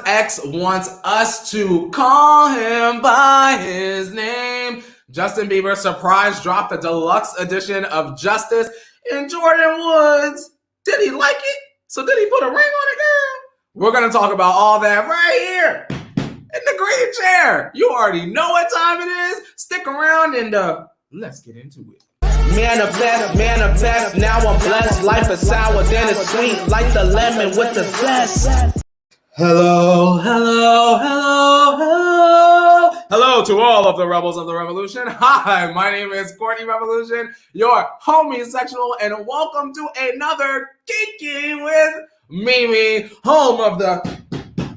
X wants us to call him by his name. Justin Bieber surprise dropped a deluxe edition of Justice in Jordyn Woods. Did he like it? So did he put a ring on it, girl? We're going to talk about all that right here in the green chair. You already know what time it is. Stick around and let's get into it. Manifest, now I'm blessed. Life is sour, then it's sweet, like the lemon with the zest. Hello to all of the rebels of the revolution. Hi, my name is Courtney Revolution, your homosexual, and welcome to another Kiki with Mimi, home of the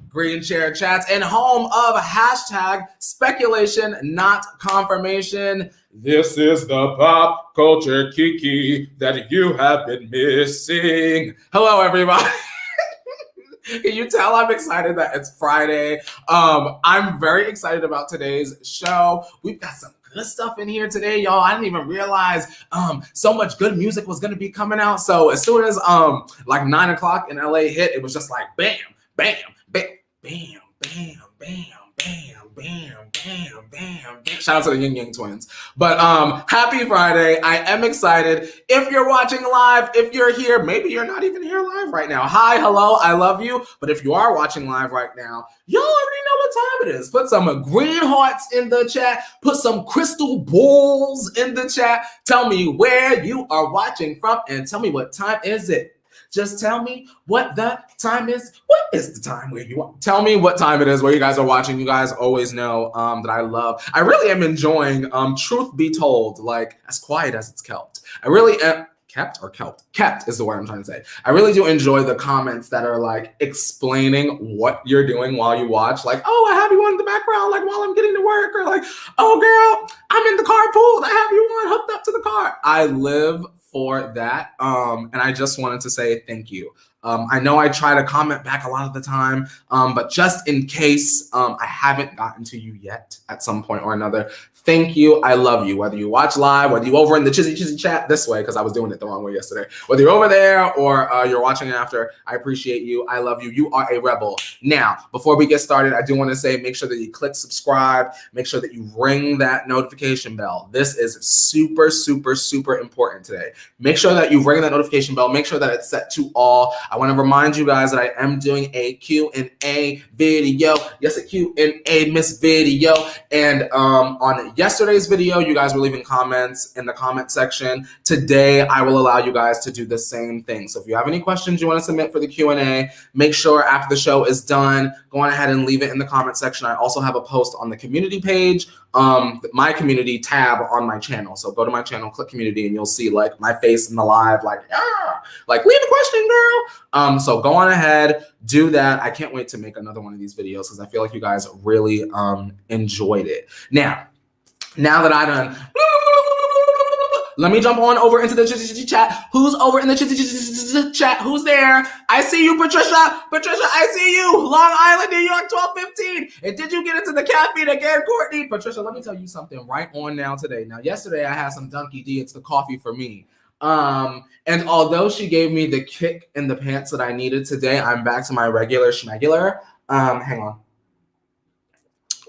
Green Chair Chats and home of hashtag speculation, not confirmation. This is the pop culture Kiki that you have been missing. Hello, everybody. Can you tell I'm excited that it's Friday? I'm very excited about today's show. We've got some good stuff in here today, y'all. I didn't even realize so much good music was going to be coming out. So as soon as like 9 o'clock in LA hit, it was just like bam, bam, bam, bam, bam, bam, bam, bam, bam, bam, bam. Shout out to the Yin Yang twins. But happy Friday. I am excited. If you're watching live, if you're here, maybe you're not even here live right now. Hi, hello, I love you. But if you are watching live right now, y'all already know what time it is. Put some green hearts in the chat. Put some crystal balls in the chat. Tell me where you are watching from and tell me what time is it. Just tell me what the time is. What is the time where you are? Tell me what time it is where you guys are watching. You guys always know that I love. I really am enjoying Truth Be Told, like as quiet as it's kept. I really am. Kept or kelped? Kept is the word I'm trying to say. I really do enjoy the comments that are like explaining what you're doing while you watch. Like, oh, I have you on in the background, like while I'm getting to work. Or like, oh, girl, I'm in the carpool. I have you on hooked up to the car. I live for that. And I just wanted to say thank you. I know I try to comment back a lot of the time, but just in case I haven't gotten to you yet at some point or another, thank you. I love you. Whether you watch live, whether you're over in the Chizzy chat this way, because I was doing it the wrong way yesterday, whether you're over there or you're watching it after, I appreciate you. I love you. You are a rebel. Now, before we get started, I do want to say, make sure that you click subscribe. Make sure that you ring that notification bell. This is super, super, super important today. Make sure that you ring that notification bell. Make sure that it's set to all. I want to remind you guys that I am doing a Q&A video. Yes, a Q&A Miss video. And on yesterday's video, you guys were leaving comments in the comment section. Today, I will allow you guys to do the same thing. So if you have any questions you want to submit for the Q&A, make sure after the show is done, go on ahead and leave it in the comment section. I also have a post on the community page, my community tab on my channel. So go to my channel, click community, and you'll see like my face in the live, like leave a question, girl. So go on ahead, do that. I can't wait to make another one of these videos because I feel like you guys really enjoyed it. Now that I done, let me jump on over into the chat. Who's over in the chat? Who's there? I see you, Patricia. Patricia, I see you. Long Island, New York, 12:15. And did you get into the caffeine again, Courtney? Patricia, let me tell you something right on now today. Now, yesterday I had some Dunky D. It's the coffee for me. And although she gave me the kick in the pants that I needed today, I'm back to my regular schmegular. Hang on.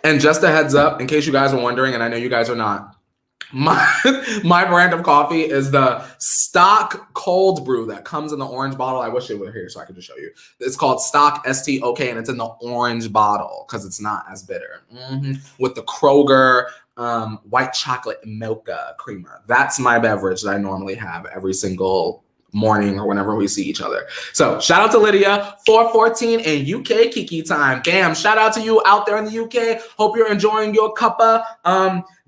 And just a heads up, in case you guys are wondering, and I know you guys are not, my brand of coffee is the stock cold brew that comes in the orange bottle. I wish it were here so I could just show you. It's called stock STOK, and it's in the orange bottle because it's not as bitter. With the Kroger white chocolate mocha creamer. That's my beverage that I normally have every single morning or whenever we see each other. So shout out to Lydia, 4:14 in UK Kiki time. Damn, shout out to you out there in the UK. Hope you're enjoying your cuppa.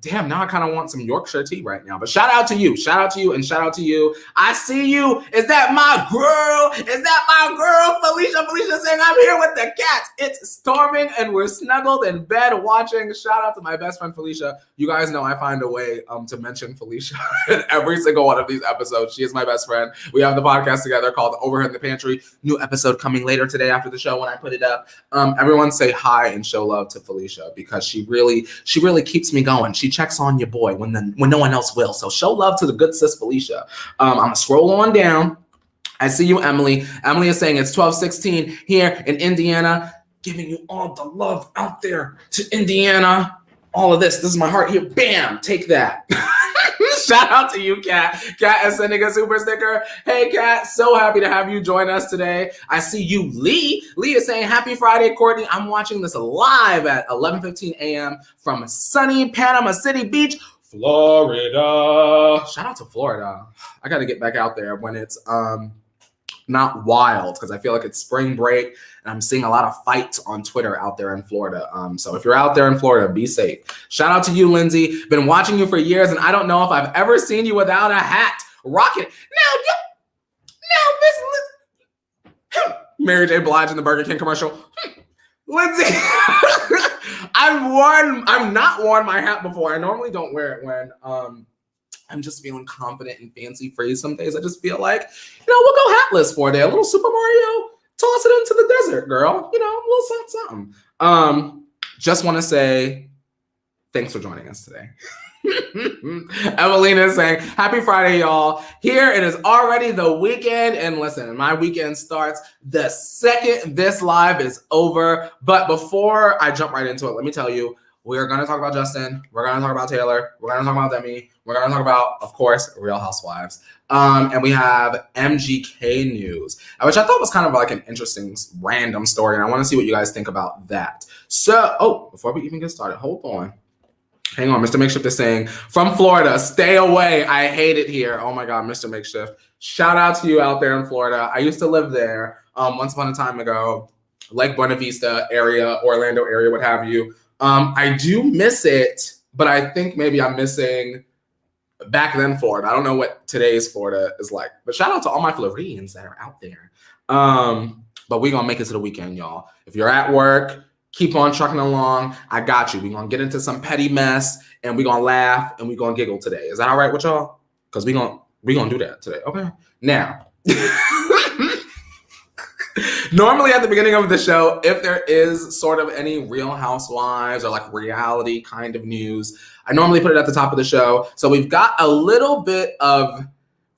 Damn, now I kind of want some Yorkshire tea right now. But shout out to you, and shout out to you. I see you. Is that my girl? Is that my girl, Felicia? Felicia saying I'm here with the cats. It's storming and we're snuggled in bed watching. Shout out to my best friend, Felicia. You guys know I find a way to mention Felicia in every single one of these episodes. She is my best friend. We have the podcast together called Over Here in the Pantry. New episode coming later today after the show when I put it up. Everyone say hi and show love to Felicia because she really keeps me going. She checks on your boy when no one else will. So show love to the good sis Felicia. I'm gonna scroll on down. I see you, Emily. Emily is saying it's 12:16 here in Indiana. giving you all the love out there to Indiana. All of this is my heart here. Bam, take that. Shout out to you, Kat. Kat is sending a super sticker. Hey, Kat, so happy to have you join us today. I see you, Lee. Lee is saying, happy Friday, Courtney. I'm watching this live at 11:15 a.m. from sunny Panama City Beach, Florida. Shout out to Florida. I got to get back out there when it's not wild, because I feel like it's spring break and I'm seeing a lot of fights on Twitter out there in Florida. So if you're out there in Florida, be safe. Shout out to you, Lindsay. Been watching you for years and I don't know if I've ever seen you without a hat. Rock it. Now, Miss Mary J. Blige in the Burger King commercial. Lindsay, I've not worn my hat before. I normally don't wear it when I'm just feeling confident and fancy free. Some days I just feel like, we'll go hatless for a day. A little Super Mario, toss it into the desert, girl. A little something. Just want to say thanks for joining us today. Evelina is saying, happy Friday, y'all. Here it is already the weekend. And listen, my weekend starts the second this live is over. But before I jump right into it, let me tell you, we're going to talk about Justin. We're going to talk about Taylor. We're going to talk about Demi. We're going to talk about, of course, Real Housewives. And we have MGK news, which I thought was kind of like an interesting random story. And I want to see what you guys think about that. So, before we even get started, hold on. Hang on. Mr. Makeshift is saying, from Florida, stay away. I hate it here. Oh my God, Mr. Makeshift. Shout out to you out there in Florida. I used to live there once upon a time ago, Lake Buena Vista area, Orlando area, what have you. I do miss it, but I think maybe I'm missing back then Florida. I don't know what today's Florida is like, but shout out to all my Floridians that are out there. But we're going to make it to the weekend, y'all. If you're at work, keep on trucking along. I got you. We're going to get into some petty mess and we're going to laugh and we're going to giggle today. Is that all right with y'all? Because we're going to do that today. Okay. Now, normally at the beginning of the show, if there is sort of any Real Housewives or like reality kind of news, I normally put it at the top of the show. So we've got a little bit of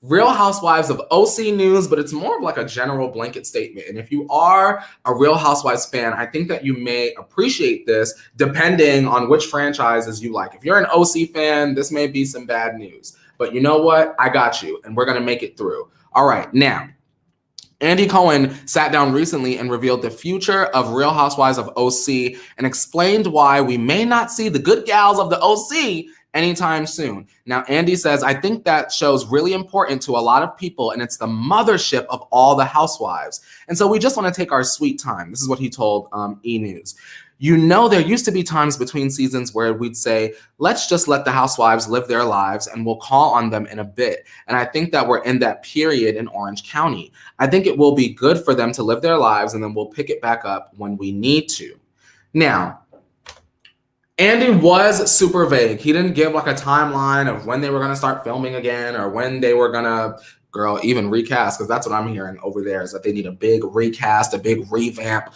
Real Housewives of OC news, but it's more of like a general blanket statement. And if you are a Real Housewives fan, I think that you may appreciate this depending on which franchises you like. If you're an OC fan, this may be some bad news. But you know what? I got you, and we're going to make it through. All right, now, Andy Cohen sat down recently and revealed the future of Real Housewives of OC and explained why we may not see the good gals of the OC anytime soon. Now, Andy says, I think that show's really important to a lot of people, and it's the mothership of all the housewives. And so we just want to take our sweet time. This is what he told E! News. There used to be times between seasons where we'd say, let's just let the housewives live their lives and we'll call on them in a bit. And I think that we're in that period in Orange County. I think it will be good for them to live their lives and then we'll pick it back up when we need to. Now, Andy was super vague. He didn't give like a timeline of when they were going to start filming again or when they were going to, even recast, because that's what I'm hearing over there is that they need a big recast, a big revamp.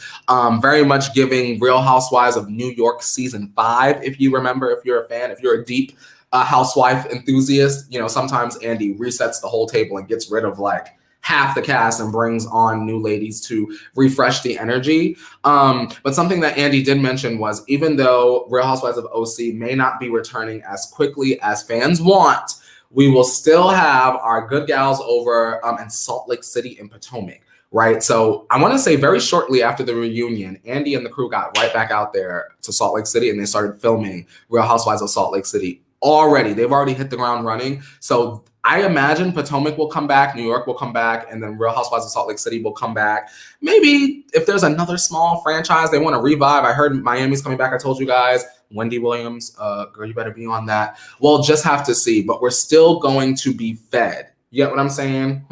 Very much giving Real Housewives of New York season 5, if you remember, if you're a fan, if you're a deep housewife enthusiast, sometimes Andy resets the whole table and gets rid of like half the cast and brings on new ladies to refresh the energy. But something that Andy did mention was even though Real Housewives of OC may not be returning as quickly as fans want, we will still have our good gals over in Salt Lake City and Potomac, right? So I want to say very shortly after the reunion, Andy and the crew got right back out there to Salt Lake City and they started filming Real Housewives of Salt Lake City already. They've already hit the ground running. So I imagine Potomac will come back, New York will come back, and then Real Housewives of Salt Lake City will come back. Maybe if there's another small franchise they want to revive. I heard Miami's coming back. I told you guys. Wendy Williams, girl, you better be on that. We'll just have to see, but we're still going to be fed. You get what I'm saying?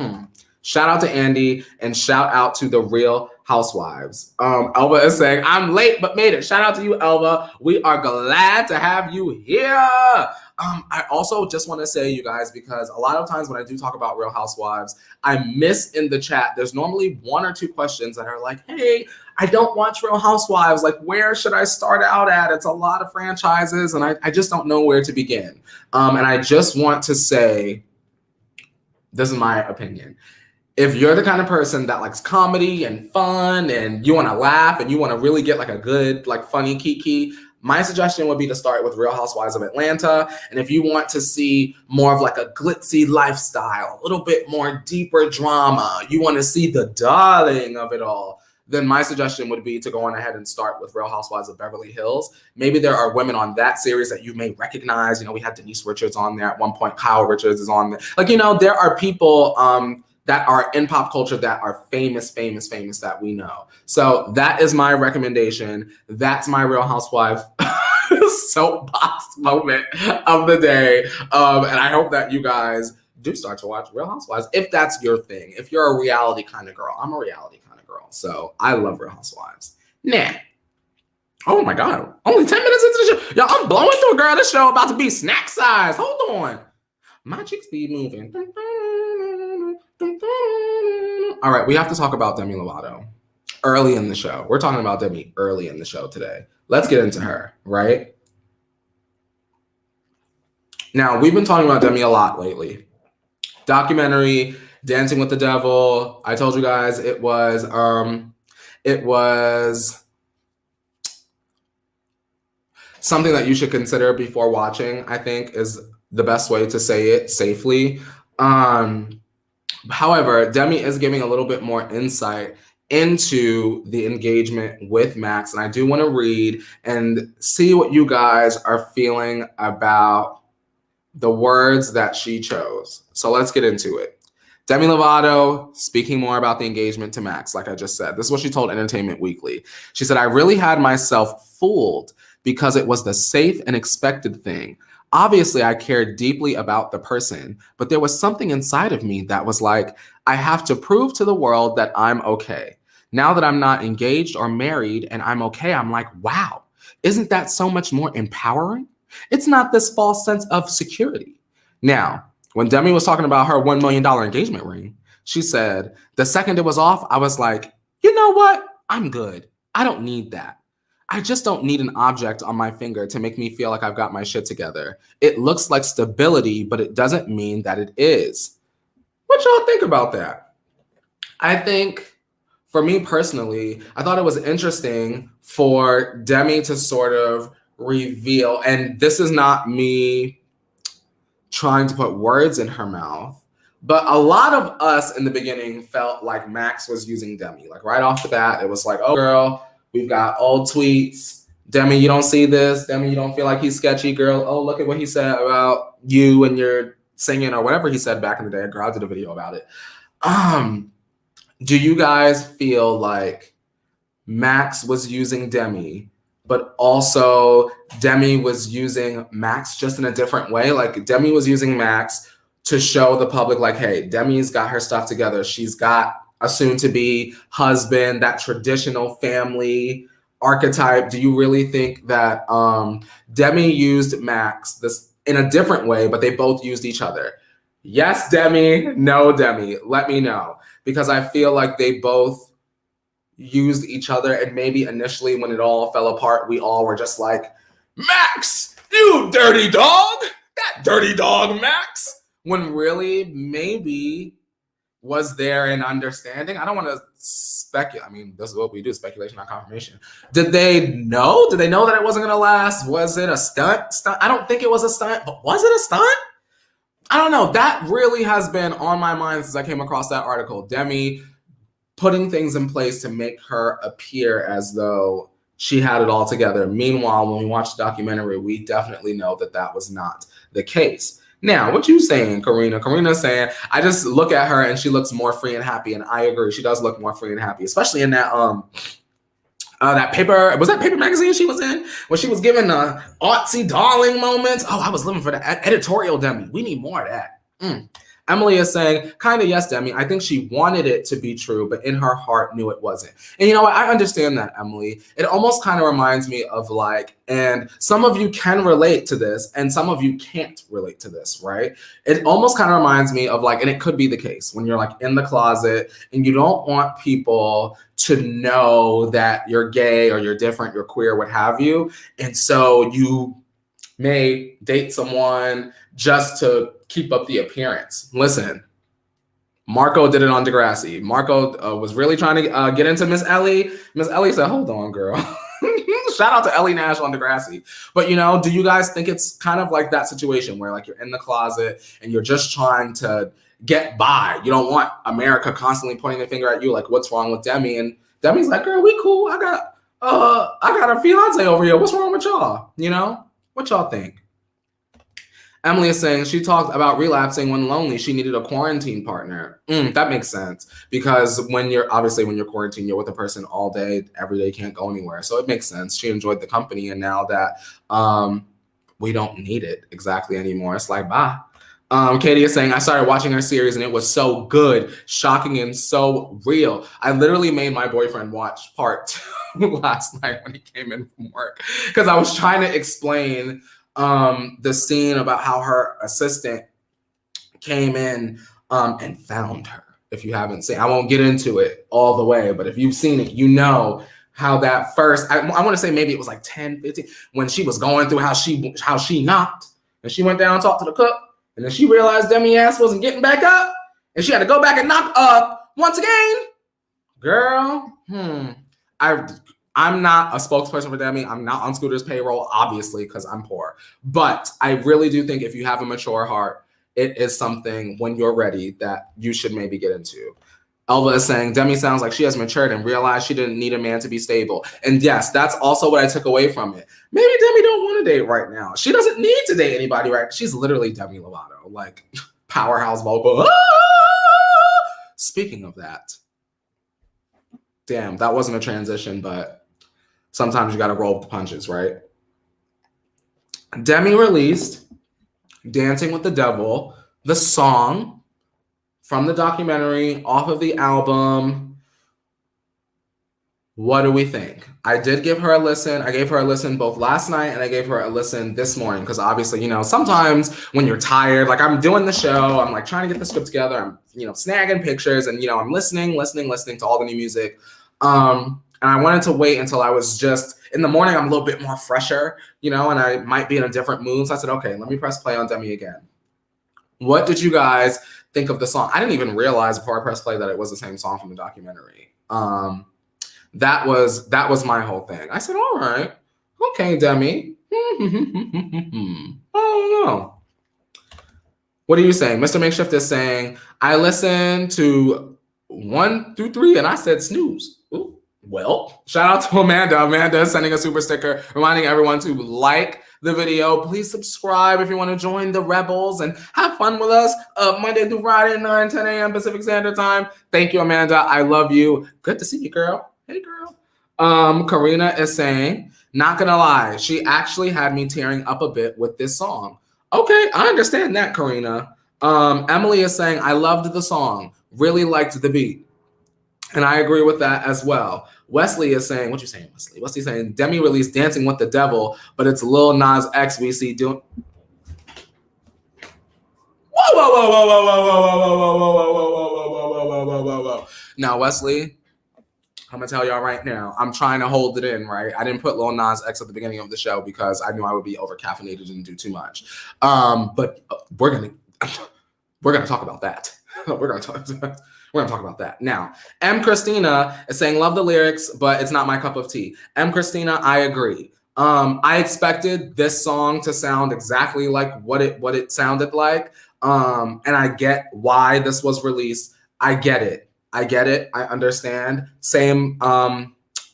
Shout out to Andy and shout out to the Real Housewives. Elva is saying, I'm late, but made it. Shout out to you, Elva. We are glad to have you here. I also just want to say, you guys, because a lot of times when I do talk about Real Housewives, I miss in the chat. There's normally 1 or 2 questions that are like, hey, I don't watch Real Housewives. Like, where should I start out at? It's a lot of franchises, and I just don't know where to begin. And I just want to say, this is my opinion. if you're the kind of person that likes comedy and fun and you want to laugh and you want to really get like a good, like funny kiki, my suggestion would be to start with Real Housewives of Atlanta. And if you want to see more of like a glitzy lifestyle, a little bit more deeper drama, you want to see the darling of it all, then my suggestion would be to go on ahead and start with Real Housewives of Beverly Hills. Maybe there are women on that series that you may recognize. You know, we had Denise Richards on there at one point. Kyle Richards is on there. Like, you know, there are people that are in pop culture that are famous that we know. So that is my recommendation. That's my Real Housewife soapbox moment of the day. And I hope that you guys do start to watch Real Housewives if that's your thing. If you're a reality kind of girl. I'm a reality kind of girl. So I love Real Housewives. Nah. Oh my God. Only 10 minutes into the show. Y'all, I'm blowing through, girl. This show about to be snack size. Hold on. My cheeks be moving. All right, we have to talk about Demi Lovato early in the show. We're talking about Demi early in the show today. Let's get into her, right? Now, we've been talking about Demi a lot lately. Documentary, Dancing with the Devil. I told you guys it was something that you should consider before watching, I think is the best way to say it safely. However, Demi is giving a little bit more insight into the engagement with Max. And I do want to read and see what you guys are feeling about the words that she chose. So let's get into it. Demi Lovato speaking more about the engagement to Max, like I just said. This is what she told Entertainment Weekly. She said, "I really had myself fooled because it was the safe and expected thing. Obviously, I cared deeply about the person, but there was something inside of me that was like, I have to prove to the world that I'm okay. Now that I'm not engaged or married and I'm okay, I'm like, wow, isn't that so much more empowering? It's not this false sense of security." Now, when Demi was talking about her $1 million engagement ring, she said, the second it was off, I was like, you know what? I'm good. I don't need that. I just don't need an object on my finger to make me feel like I've got my shit together. It looks like stability, but it doesn't mean that it is. What y'all think about that? I think, for me personally, I thought it was interesting for Demi to sort of reveal, and this is not me trying to put words in her mouth, but a lot of us in the beginning felt like Max was using Demi. Like right off the bat, it was like, oh girl, we've got old tweets. Demi, you don't see this. Demi, you don't feel like he's sketchy, girl. Oh, look at what he said about you and your singing or whatever he said back in the day. A girl did a video about it. Do you guys feel like Max was using Demi, but also Demi was using Max just in a different way? Like Demi was using Max to show the public like, hey, Demi's got her stuff together. She's got a soon-to-be husband, that traditional family archetype. Do you really think that Demi used Max this in a different way, but they both used each other? Yes, Demi. No, Demi. Let me know. Because I feel like they both used each other, and maybe initially when it all fell apart, we all were just like, Max, you dirty dog. That dirty dog, Max. When really, maybe was there an understanding? I don't want to speculate. I mean, this is what we do, speculation, not confirmation. Did they know? Did they know that it wasn't going to last? Was it a stunt? I don't think it was a stunt, but was it a stunt? I don't know. That really has been on my mind since I came across that article. Demi putting things in place to make her appear as though she had it all together. Meanwhile, when we watch the documentary, we definitely know that that was not the case. Now, what you saying, Karina? Karina's saying, I just look at her and she looks more free and happy, and I agree. She does look more free and happy, especially in that that paper, was that Paper magazine she was in? When she was giving the artsy darling moments. Oh, I was living for the editorial Demi. We need more of that. Emily is saying, kind of yes, Demi. I think she wanted it to be true, but in her heart knew it wasn't. And you know what? I understand that, Emily. It almost kind of reminds me of like, and some of you can relate to this and some of you can't relate to this, right? It almost kind of reminds me of like, and it could be the case when you're like in the closet and you don't want people to know that you're gay or you're different, you're queer, what have you. And so you may date someone just to keep up the appearance. Listen, Marco did it on Degrassi. Marco was really trying to get into Miss Ellie. Miss Ellie said, hold on, girl. Shout out to Ellie Nash on Degrassi. But, do you guys think it's kind of like that situation where like you're in the closet and you're just trying to get by? You don't want America constantly pointing their finger at you like, what's wrong with Demi? And Demi's like, girl, we cool. I got a fiance over here. What's wrong with y'all? What y'all think? Emily is saying she talked about relapsing when lonely. She needed a quarantine partner. That makes sense because when you're quarantined, you're with a person all day, every day, can't go anywhere. So it makes sense. She enjoyed the company, and now that we don't need it exactly anymore, it's like bye. Katie is saying I started watching her series and it was so good, shocking, and so real. I literally made my boyfriend watch part 2 last night when he came in from work because I was trying to explain the scene about how her assistant came in and found her. If you haven't seen, I won't get into it all the way, but if you've seen it, how that first, I want to say maybe it was like 10, 15, when she was going through how she knocked and she went down and talked to the cook and then she realized Demi ass wasn't getting back up and she had to go back and knock up once again. Girl, I'm not a spokesperson for Demi. I'm not on Scooter's payroll, obviously, because I'm poor. But I really do think if you have a mature heart, it is something when you're ready that you should maybe get into. Elva is saying, Demi sounds like she has matured and realized she didn't need a man to be stable. And yes, that's also what I took away from it. Maybe Demi don't want to date right now. She doesn't need to date anybody right now. She's literally Demi Lovato, like powerhouse vocal. Speaking of that, damn, that wasn't a transition, but sometimes you got to roll with the punches, right? Demi released Dancing with the Devil, the song from the documentary off of the album. What do we think? I did give her a listen. I gave her a listen both last night and I gave her a listen this morning because obviously, sometimes when you're tired, like I'm doing the show, I'm like trying to get the script together. I'm, snagging pictures and, I'm listening to all the new music. And I wanted to wait until I was just, in the morning, I'm a little bit more fresher, and I might be in a different mood. So I said, okay, let me press play on Demi again. What did you guys think of the song? I didn't even realize before I pressed play that it was the same song from the documentary. That was my whole thing. I said, all right, okay, Demi. I don't know. What are you saying? Mr. Makeshift is saying, I listened to 1 through 3 and I said snooze. Ooh. Well, shout out to Amanda. Amanda is sending a super sticker, reminding everyone to like the video. Please subscribe if you want to join the Rebels and have fun with us Monday through Friday, 9, 10 a.m. Pacific Standard Time. Thank you, Amanda. I love you. Good to see you, girl. Hey, girl. Karina is saying, not gonna lie, she actually had me tearing up a bit with this song. Okay, I understand that, Karina. Emily is saying, I loved the song. Really liked the beat. And I agree with that as well. Wesley is saying, what you saying, Wesley? Wesley's saying, Demi released Dancing with the Devil, but it's Lil Nas X we see doing. Whoa, whoa, whoa, whoa, whoa, whoa, whoa, whoa, whoa, whoa, whoa, whoa, whoa, whoa, whoa. Now, Wesley, I'm gonna tell y'all right now, I'm trying to hold it in, right? I didn't put Lil Nas X at the beginning of the show because I knew I would be over caffeinated and do too much. But we're gonna talk about that. We're gonna talk about that. Now, M. Christina is saying, love the lyrics, but it's not my cup of tea. M. Christina, I agree. I expected this song to sound exactly like what it sounded like. And I get why this was released. I get it. I understand. Same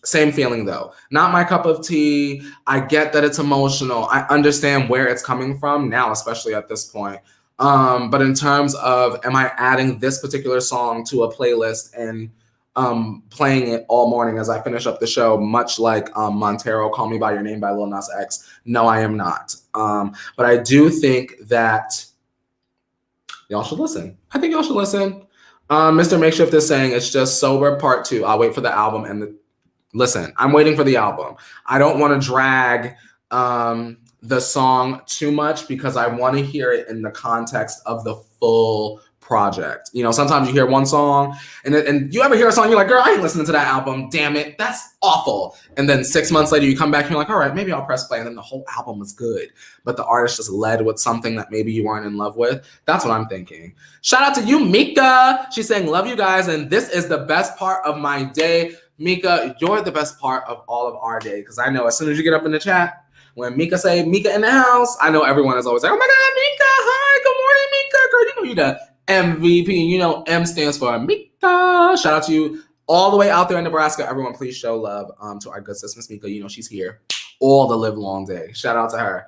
feeling though. Not my cup of tea. I get that it's emotional. I understand where it's coming from now, especially at this point. But in terms of, am I adding this particular song to a playlist and playing it all morning as I finish up the show, much like Montero, Call Me By Your Name by Lil Nas X? No, I am not. But I do think that y'all should listen. I think y'all should listen. Mr. Makeshift is saying it's just Sober Part 2. I'll wait for the album listen, I'm waiting for the album. I don't want to drag the song too much because I want to hear it in the context of the full project. You know, sometimes you hear one song and you ever hear a song, you're like, girl, I ain't listening to that album. Damn it, that's awful. And then 6 months later, you come back and you're like, all right, maybe I'll press play. And then the whole album was good. But the artist just led with something that maybe you weren't in love with. That's what I'm thinking. Shout out to you, Mika. She's saying, love you guys. And this is the best part of my day. Mika, you're the best part of all of our day. Because I know as soon as you get up in the chat, when Mika say Mika in the house, I know everyone is always like, oh my God, Mika, hi, good morning, Mika. Girl, you know you the MVP. You know M stands for Mika. Shout out to you all the way out there in Nebraska. Everyone, please show love to our good sis, Miss Mika. You know she's here all the live long day. Shout out to her.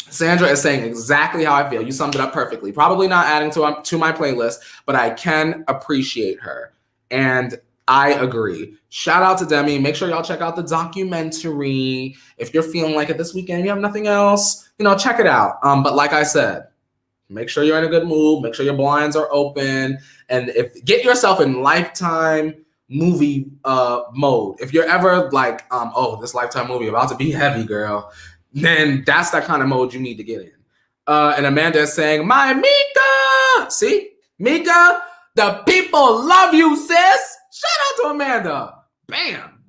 Sandra is saying exactly how I feel. You summed it up perfectly. Probably not adding to my playlist, but I can appreciate her. And I agree. Shout out to Demi. Make sure y'all check out the documentary. If you're feeling like it this weekend, you have nothing else, you know, check it out. But like I said, make sure you're in a good mood. Make sure your blinds are open. And get yourself in Lifetime movie mode. If you're ever like, oh, this Lifetime movie about to be heavy, girl, then that's that kind of mode you need to get in. And Amanda is saying, my Mika! See? Mika, the people love you, sis! Shout out to Amanda. Bam.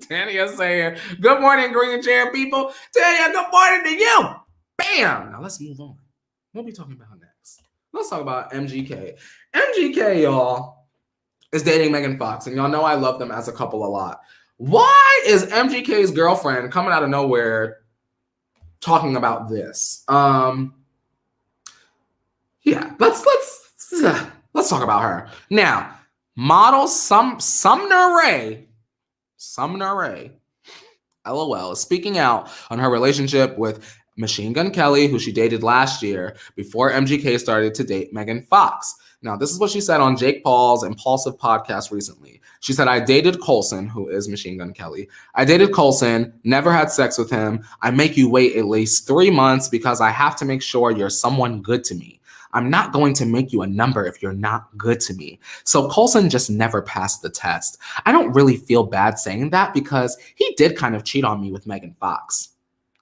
Tanya saying, good morning, Green Chair people. Tanya, good morning to you. Bam. Now let's move on. What are we talking about next? Let's talk about MGK. MGK, y'all, is dating Megan Fox. And y'all know I love them as a couple a lot. Why is MGK's girlfriend coming out of nowhere talking about this? Yeah, let's talk about her. Now, model Sumner Rae, LOL, is speaking out on her relationship with Machine Gun Kelly, who she dated last year before MGK started to date Megan Fox. Now, this is what she said on Jake Paul's Impulsive podcast recently. She said, I dated Coulson, who is Machine Gun Kelly. I dated Coulson, never had sex with him. I make you wait at least 3 months because I have to make sure you're someone good to me. I'm not going to make you a number if you're not good to me. So Coulson just never passed the test. I don't really feel bad saying that because he did kind of cheat on me with Megan Fox.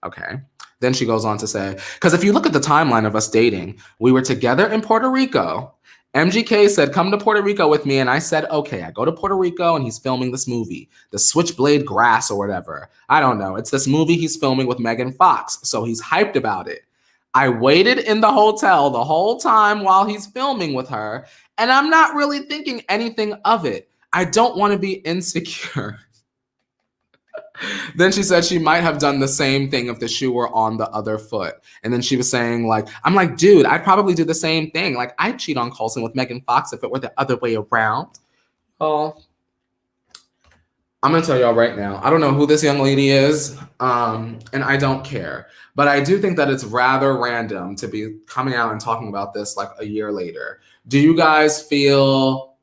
Okay. Then she goes on to say, because if you look at the timeline of us dating, we were together in Puerto Rico. MGK said, come to Puerto Rico with me. And I said, okay, I go to Puerto Rico and he's filming this movie, The Switchblade Grass or whatever. I don't know. It's this movie he's filming with Megan Fox. So he's hyped about it. I waited in the hotel the whole time while he's filming with her, and I'm not really thinking anything of it. I don't want to be insecure. Then she said she might have done the same thing if the shoe were on the other foot. And then she was saying, like, I'm like, dude, I'd probably do the same thing. Like, I'd cheat on Coulson with Megan Fox if it were the other way around. Oh, I'm going to tell y'all right now, I don't know who this young lady is, and I don't care. But I do think that it's rather random to be coming out and talking about this like a year later. Do you guys feel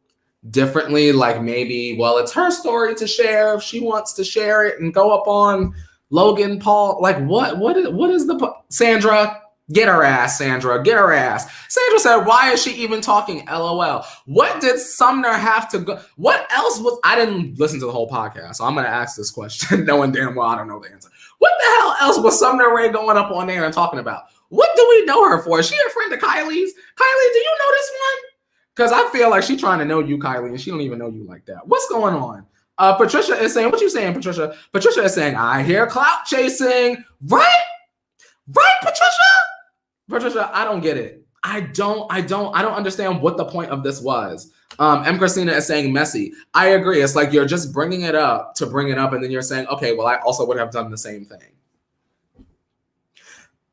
differently? Like maybe, well, it's her story to share if she wants to share it and go up on Logan Paul. Like what is the Sandra? Get her ass, Sandra. Get her ass. Sandra said, why is she even talking? LOL. What did Sumner have to go? What else was, I didn't listen to the whole podcast, so I'm going to ask this question knowing damn well I don't know the answer. What the hell else was Sumner Rae going up on there and talking about? What do we know her for? Is she a friend of Kylie's? Kylie, do you know this one? Because I feel like she's trying to know you, Kylie, and she don't even know you like that. What's going on? Patricia is saying, what you saying, Patricia? Patricia is saying, I hear clout chasing. Right? Right, Patricia? Patricia, I don't get it. I don't understand what the point of this was. M. Christina is saying messy. I agree. It's like you're just bringing it up to bring it up, and then you're saying, okay, well, I also would have done the same thing.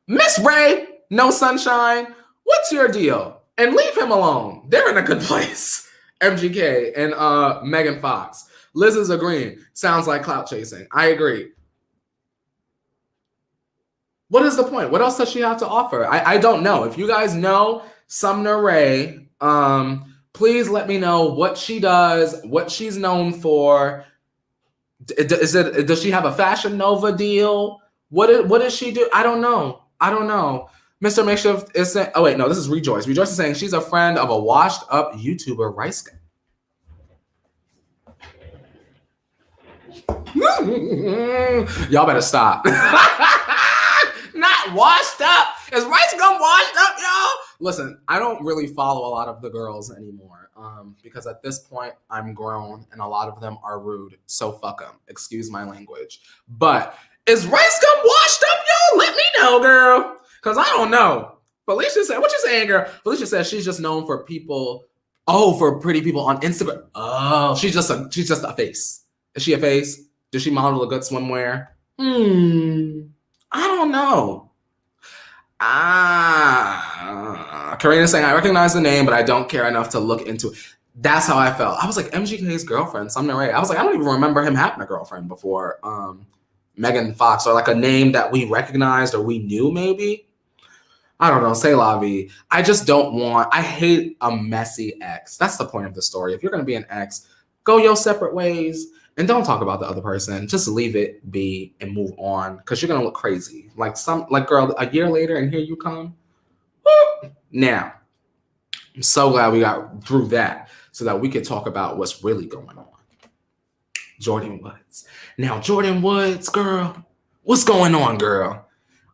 Miss Ray, no sunshine. What's your deal? And leave him alone. They're in a good place. MGK and Megan Fox. Liz is agreeing. Sounds like clout chasing. I agree. What is the point? What else does she have to offer? I don't know. If you guys know Sumner Rae, please let me know what she does, what she's known for. Does she have a Fashion Nova deal? What does she do? I don't know. Mr. Makeshift is saying, oh wait, no, this is Rejoice. Rejoice is saying she's a friend of a washed up YouTuber, Rice Gum. Y'all better stop. Not washed up. Is Rice Gum washed up, y'all? Listen, I don't really follow a lot of the girls anymore because at this point I'm grown and a lot of them are rude. So fuck them. Excuse my language. But is Rice Gum washed up, y'all? Let me know, girl. Because I don't know. Felicia said, what you saying, girl? Felicia says she's just known for people, for pretty people on Instagram. Oh, she's just a face. Is she a face? Does she model a good swimwear? I don't know. Karina's saying, I recognize the name, but I don't care enough to look into it. That's how I felt. I was like, MGK's girlfriend, Sumner Rae. I was like, I don't even remember him having a girlfriend before Megan Fox, or like a name that we recognized or we knew maybe. I don't know, say la vie. I just don't I hate a messy ex. That's the point of the story. If you're going to be an ex, go your separate ways and don't talk about the other person. Just leave it be and move on because you're going to look crazy. Like girl, a year later and here you come. Woo! Now, I'm so glad we got through that so that we could talk about what's really going on. Jordyn Woods. Now, Jordyn Woods, girl, what's going on, girl?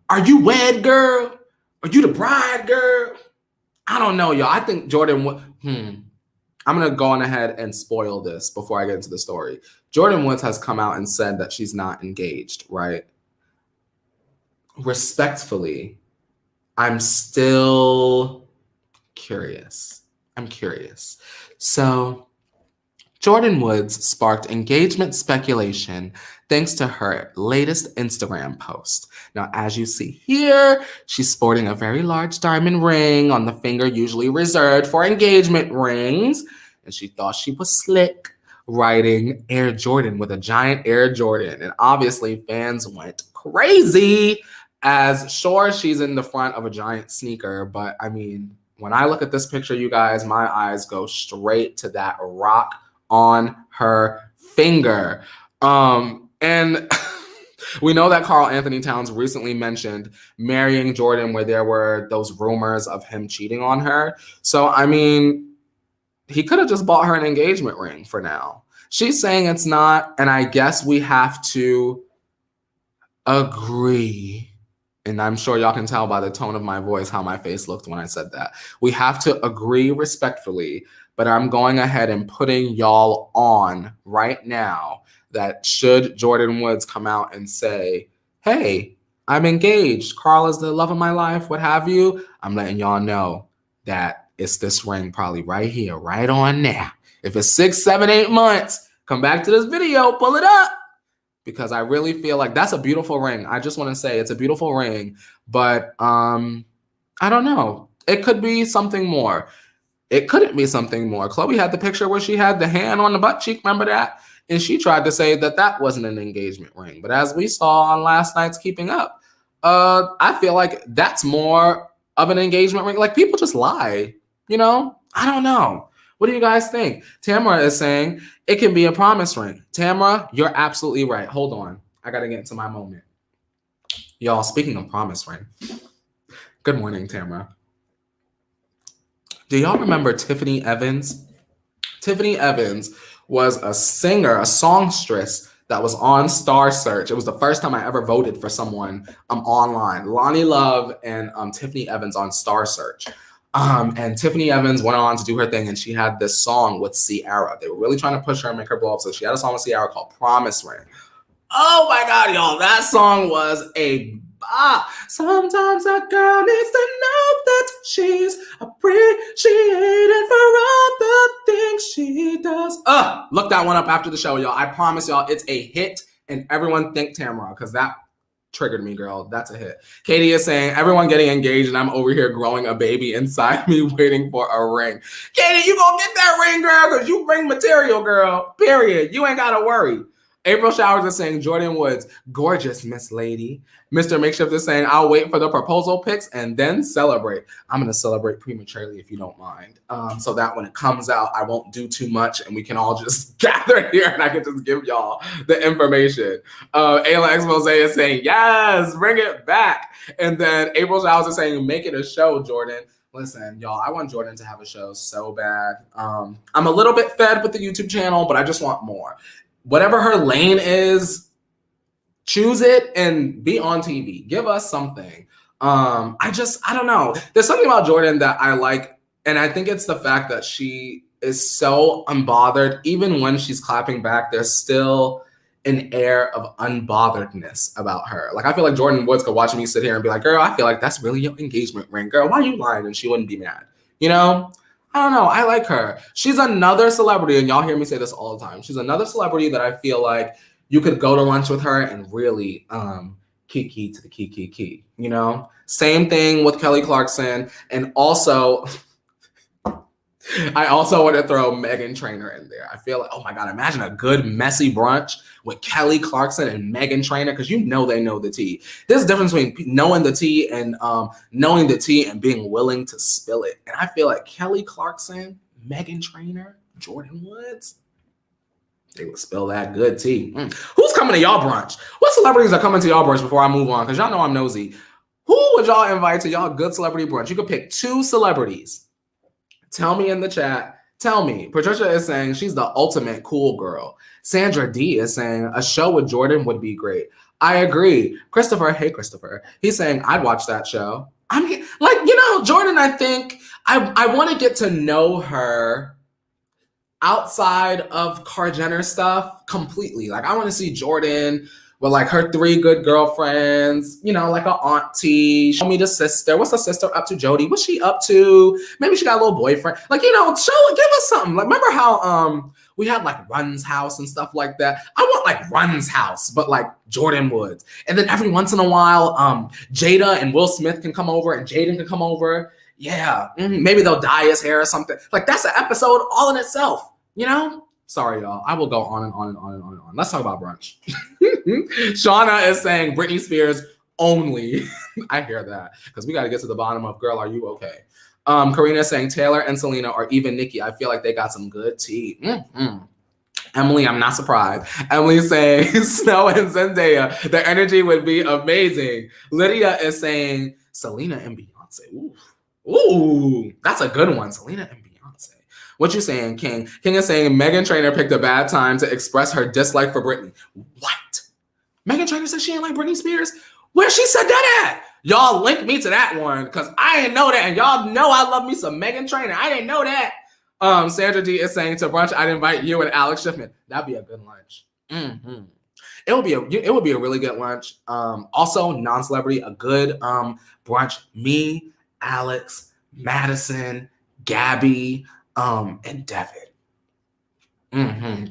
Are you wed, girl? Are you the bride, girl? I don't know, y'all. I think Jordyn Woods, I'm going to go on ahead and spoil this before I get into the story. Jordyn Woods has come out and said that she's not engaged, right? Respectfully, I'm still curious. I'm curious. So, Jordyn Woods sparked engagement speculation thanks to her latest Instagram post. Now, as you see here, she's sporting a very large diamond ring on the finger usually reserved for engagement rings. And she thought she was slick, writing Air Jordan with a giant Air Jordan. And obviously, fans went crazy, as sure she's in the front of a giant sneaker. But I mean, when I look at this picture, you guys, my eyes go straight to that rock on her finger. And we know that Karl Anthony Towns recently mentioned marrying Jordyn where there were those rumors of him cheating on her. So, I mean, he could have just bought her an engagement ring for now. She's saying it's not, and I guess we have to agree. And I'm sure y'all can tell by the tone of my voice how my face looked when I said that. We have to agree respectfully, but I'm going ahead and putting y'all on right now that should Jordyn Woods come out and say, hey, I'm engaged, Karl is the love of my life, what have you, I'm letting y'all know that it's this ring probably right here, right on now. If it's 6, 7, 8 months, come back to this video, pull it up. Because I really feel like that's a beautiful ring. I just want to say it's a beautiful ring, but I don't know. It could be something more. It couldn't be something more. Chloe had the picture where she had the hand on the butt cheek. Remember that? And she tried to say that that wasn't an engagement ring. But as we saw on last night's Keeping Up, I feel like that's more of an engagement ring. Like, people just lie, you know? I don't know. What do you guys think? Tamara is saying it can be a promise ring. Tamara, you're absolutely right. Hold on. I got to get into my moment. Y'all, speaking of promise ring. Good morning, Tamara. Do y'all remember Tiffany Evans? Tiffany Evans was a singer, a songstress that was on Star Search. It was the first time I ever voted for someone online. Lonnie Love and Tiffany Evans on Star Search. And Tiffany Evans went on to do her thing, and she had this song with Ciara. They were really trying to push her and make her blow up, so she had a song with Ciara called Promise Ring. Oh my God, y'all, that song was a bop. Sometimes a girl needs to know that she's appreciated for all the things she does. Look that one up after the show, y'all. I promise y'all, it's a hit, and everyone thank Tamara, because that triggered me, girl. That's a hit. Katie is saying, everyone getting engaged and I'm over here growing a baby inside me waiting for a ring. Katie, you gonna get that ring, girl, because you bring material, girl. Period. You ain't gotta worry. April Showers is saying, Jordyn Woods, gorgeous, Miss Lady. Mr. Makeshift is saying, I'll wait for the proposal pics and then celebrate. I'm going to celebrate prematurely if you don't mind. So that when it comes out, I won't do too much and we can all just gather here and I can just give y'all the information. Ayla Expose is saying, yes, bring it back. And then April Showers is saying, make it a show, Jordyn. Listen, y'all, I want Jordyn to have a show so bad. I'm a little bit fed with the YouTube channel, but I just want more. Whatever her lane is, choose it and be on TV. Give us something. I don't know. There's something about Jordyn that I like, and I think it's the fact that she is so unbothered. Even when she's clapping back, there's still an air of unbotheredness about her. Like, I feel like Jordyn Woods could watch me sit here and be like, girl, I feel like that's really your engagement ring. Girl, why are you lying? And she wouldn't be mad. You know? I don't know. I like her. She's another celebrity, and y'all hear me say this all the time. She's another celebrity that I feel like you could go to lunch with her and really kiki to the key. You know? Same thing with Kelly Clarkson. And also, I also want to throw Meghan Trainor in there. I feel like, oh my God, imagine a good messy brunch with Kelly Clarkson and Meghan Trainor, because you know they know the tea. There's a difference between knowing the tea and knowing the tea and being willing to spill it. And I feel like Kelly Clarkson, Meghan Trainor, Jordyn Woods, they would spill that good tea. Who's coming to y'all brunch? What celebrities are coming to y'all brunch before I move on? Because y'all know I'm nosy. Who would y'all invite to y'all good celebrity brunch? You could pick 2 celebrities. Tell me in the chat. Tell me. Patricia is saying she's the ultimate cool girl. Sandra D is saying a show with Jordyn would be great. I agree. Christopher, hey Christopher. He's saying I'd watch that show. I'm like, you know, Jordyn, I think I want to get to know her outside of Kar Jenner stuff completely. Like, I want to see Jordyn with like her 3 good girlfriends, you know, like an auntie. Show me the sister. What's the sister up to? Jody. What's she up to? Maybe she got a little boyfriend. Like, you know, give us something. Like, remember how we had like Run's house and stuff like that? I want like Run's house, but like Jordyn Woods. And then every once in a while, Jada and Will Smith can come over and Jaden can come over. Yeah, maybe they'll dye his hair or something. Like, that's an episode all in itself, you know? Sorry, y'all. I will go on and on and on and on and on. Let's talk about brunch. Shauna is saying Britney Spears only. I hear that because we got to get to the bottom of, girl, are you okay? Karina is saying Taylor and Selena or even Nicki. I feel like they got some good tea. Emily, I'm not surprised. Emily's saying Snow and Zendaya. The energy would be amazing. Lydia is saying Selena and Beyonce. Ooh, that's a good one. Selena and Beyonce. What you saying, King? King is saying Meghan Trainor picked a bad time to express her dislike for Britney. What? Meghan Trainor said she didn't like Britney Spears? Where she said that at? Y'all link me to that one, because I didn't know that. And y'all know I love me some Meghan Trainor. I didn't know that. Sandra D is saying to brunch, I'd invite you and Alex Schiffman. That'd be a good lunch. It would be a really good lunch. Also, non-celebrity, a good brunch. Me, Alex, Madison, Gabby, and Devin.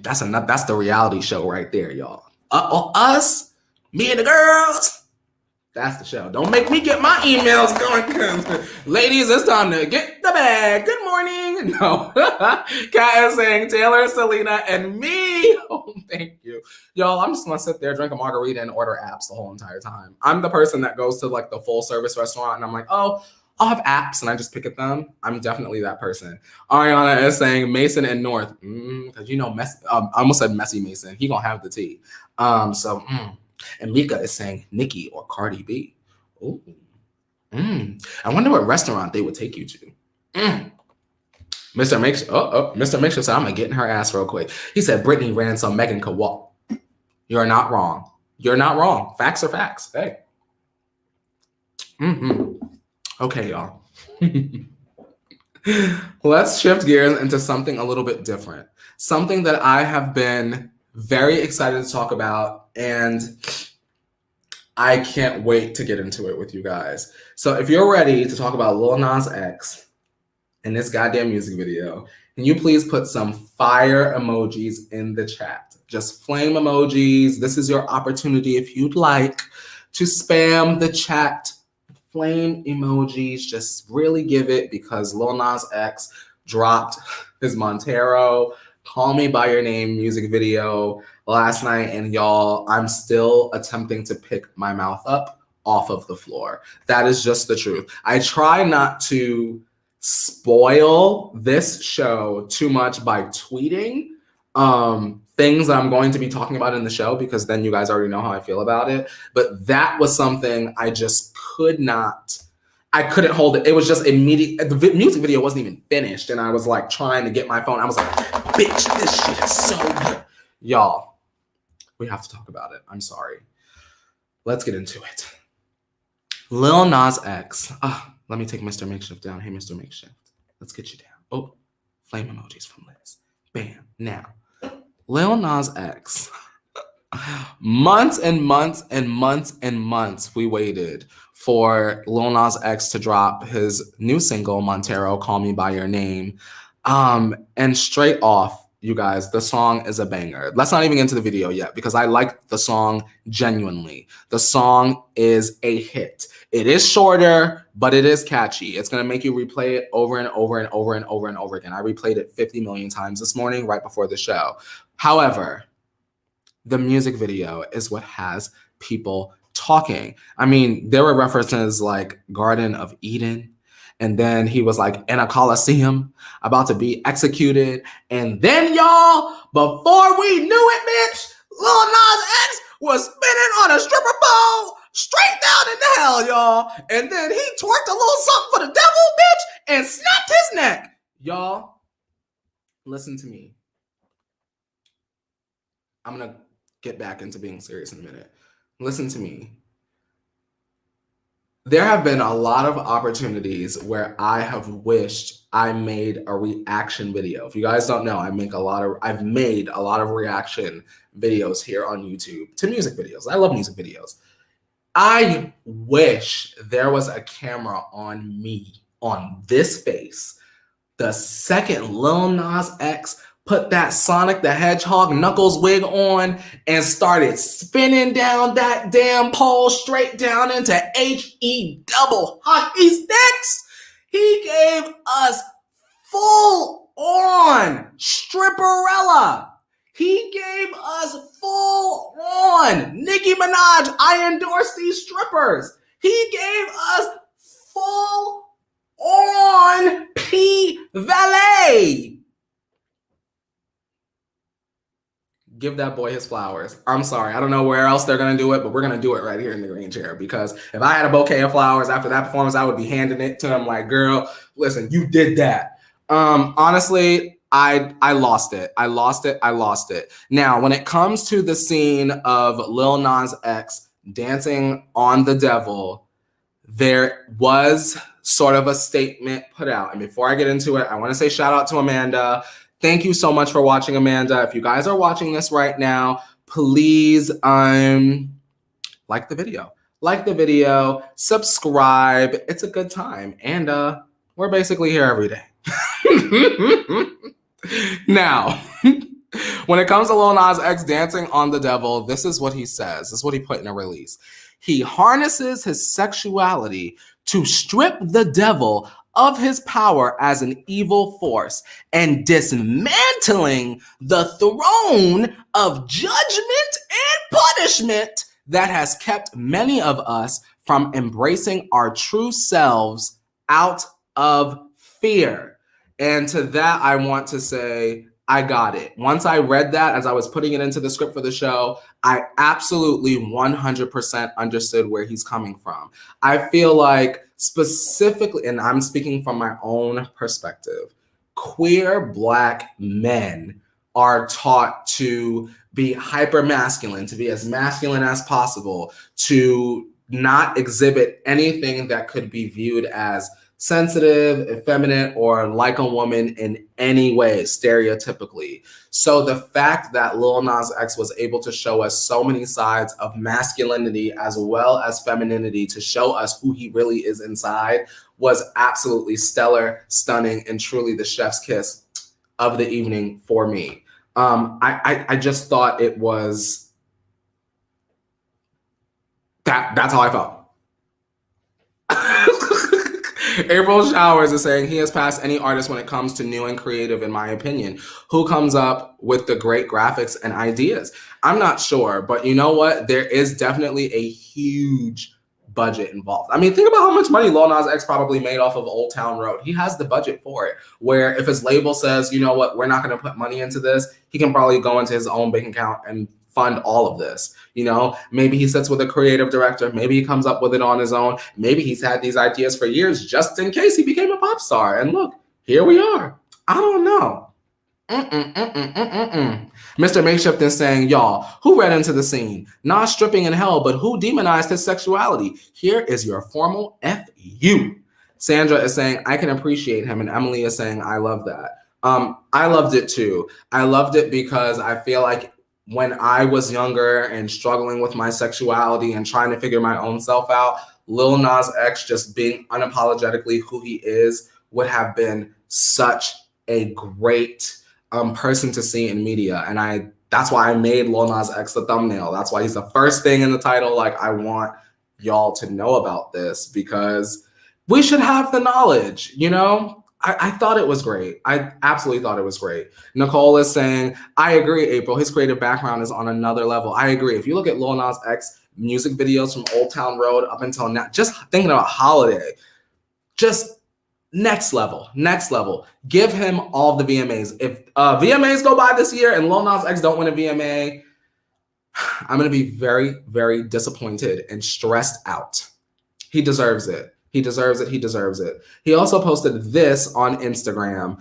That's the reality show right there, y'all. Us, me and the girls. That's the show. Don't make me get my emails going. Ladies, it's time to get the bag. Good morning. No. Kat is saying Taylor, Selena, and me. Oh, thank you. Y'all, I'm just going to sit there, drink a margarita, and order apps the whole entire time. I'm the person that goes to like the full service restaurant, and I'm like, oh, I'll have apps, and I just pick at them. I'm definitely that person. Ariana is saying Mason and North. Because you know, I almost said Messy Mason. He going to have the tea. And Mika is saying Nicki or Cardi B. Ooh. I wonder what restaurant they would take you to. Mr. Mixer said, I'm going to get in her ass real quick. He said Britney ran so Megan could walk. You're not wrong. You're not wrong. Facts are facts. Hey. Okay, y'all. Let's shift gears into something a little bit different. Something that I have been very excited to talk about, and I can't wait to get into it with you guys. So if you're ready to talk about Lil Nas X and this goddamn music video, can you please put some fire emojis in the chat? Just flame emojis. This is your opportunity if you'd like to spam the chat. Flame emojis, just really give it, because Lil Nas X dropped his Montero Call Me By Your Name music video last night, and y'all, I'm still attempting to pick my mouth up off of the floor. That is just the truth. I try not to spoil this show too much by tweeting things that I'm going to be talking about in the show, because then you guys already know how I feel about it. But that was something I just I couldn't hold it. It was just immediate. The music video wasn't even finished, and I was like trying to get my phone. I was like, bitch, this shit is so good. Y'all, we have to talk about it. I'm sorry. Let's get into it. Lil Nas X. Let me take Mr. Makeshift down. Hey, Mr. Makeshift. Let's get you down. Oh, flame emojis from Liz. Bam. Now, Lil Nas X. Months and months and months and months we waited for Lil Nas X to drop his new single, Montero, Call Me By Your Name. And straight off, you guys, the song is a banger. Let's not even get into the video yet because I like the song genuinely. The song is a hit. It is shorter, but it is catchy. It's going to make you replay it over and over and over and over and over again. I replayed it 50 million times this morning right before the show. However, the music video is what has people talking. I mean, there were references like Garden of Eden, and then he was like in a Coliseum about to be executed. And then, y'all, before we knew it, bitch, Lil Nas X was spinning on a stripper pole straight down into hell, y'all. And then he twerked a little something for the devil, bitch, and snapped his neck. Y'all, listen to me. I'm going to get back into being serious in a minute. Listen to me. There have been a lot of opportunities where I have wished I made a reaction video. If you guys don't know, I've made a lot of reaction videos here on YouTube to music videos. I love music videos. I wish there was a camera on me, on this face, the second Lil Nas X put that Sonic the Hedgehog Knuckles wig on and started spinning down that damn pole straight down into H-E double hockey sticks. He gave us full on stripperella. He gave us full on Nicki Minaj, I endorse these strippers. He gave us full on P Valet. Give that boy his flowers. I'm sorry. I don't know where else they're going to do it, but we're going to do it right here in the green chair because if I had a bouquet of flowers after that performance, I would be handing it to him like, girl, listen, you did that. Honestly, I lost it. I lost it. Now, when it comes to the scene of Lil Nas X dancing on the devil, there was sort of a statement put out. And before I get into it, I want to say shout out to Amanda. Thank you so much for watching, Amanda. If you guys are watching this right now, please like the video. Like the video, subscribe. It's a good time. And we're basically here every day. Now, when it comes to Lil Nas X dancing on the devil, this is what he says. This is what he put in a release. He harnesses his sexuality to strip the devil of his power as an evil force and dismantling the throne of judgment and punishment that has kept many of us from embracing our true selves out of fear. And to that, I want to say, I got it. Once I read that, as I was putting it into the script for the show, I absolutely 100% understood where he's coming from. I feel like specifically, and I'm speaking from my own perspective, queer Black men are taught to be hyper masculine, to be as masculine as possible, to not exhibit anything that could be viewed as sensitive, effeminate, or like a woman in any way, stereotypically. So the fact that Lil Nas X was able to show us so many sides of masculinity as well as femininity to show us who he really is inside was absolutely stellar, stunning, and truly the chef's kiss of the evening for me. I just thought it was that's how I felt. April Showers is saying he has passed any artist when it comes to new and creative, in my opinion. Who comes up with the great graphics and ideas? I'm not sure, but you know what? There is definitely a huge budget involved. I mean, think about how much money Lil Nas X probably made off of Old Town Road. He has the budget for it, where if his label says, you know what, we're not going to put money into this, he can probably go into his own bank account and fund all of this. You know, maybe he sits with a creative director. Maybe he comes up with it on his own. Maybe he's had these ideas for years just in case he became a pop star. And look, here we are. I don't know. Mr. Makeshift is saying, y'all, who read into the scene? Not stripping in hell, but who demonized his sexuality? Here is your formal FU. Sandra is saying, I can appreciate him. And Emily is saying, I love that. I loved it too. I loved it because I feel like when I was younger and struggling with my sexuality and trying to figure my own self out, Lil Nas X just being unapologetically who he is would have been such a great person to see in media. And that's why I made Lil Nas X the thumbnail. That's why he's the first thing in the title. Like, I want y'all to know about this because we should have the knowledge, you know? I thought it was great. I absolutely thought it was great. Nicole is saying, I agree, April. His creative background is on another level. I agree. If you look at Lil Nas X music videos from Old Town Road up until now, just thinking about Holiday, just next level. Give him all the VMAs. If VMAs go by this year and Lil Nas X don't win a VMA, I'm going to be very, very disappointed and stressed out. He deserves it. He deserves it. He also posted this on Instagram.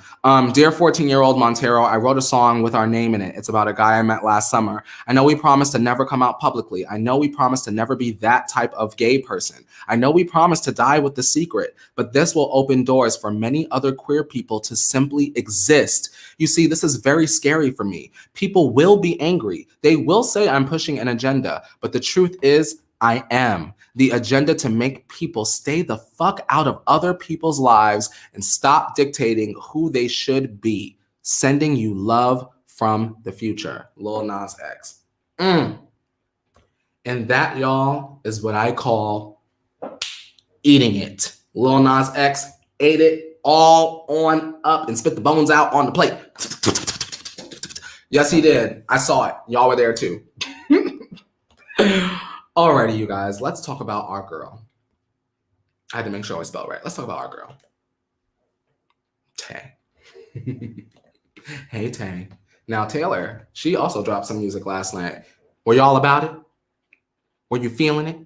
Dear 14-year-old Montero, I wrote a song with our name in it. It's about a guy I met last summer. I know we promised to never come out publicly. I know we promised to never be that type of gay person. I know we promised to die with the secret, but this will open doors for many other queer people to simply exist. You see, this is very scary for me. People will be angry. They will say I'm pushing an agenda, but the truth is, I am. The agenda to make people stay the fuck out of other people's lives and stop dictating who they should be. Sending you love from the future. Lil Nas X. And that, y'all, is what I call eating it. Lil Nas X ate it all on up and spit the bones out on the plate. Yes, he did. I saw it. Y'all were there too. Alrighty, you guys, let's talk about our girl. I had to make sure I spelled right. Let's talk about our girl. Tay. Hey, Tay. Now, Taylor, she also dropped some music last night. Were y'all about it? Were you feeling it?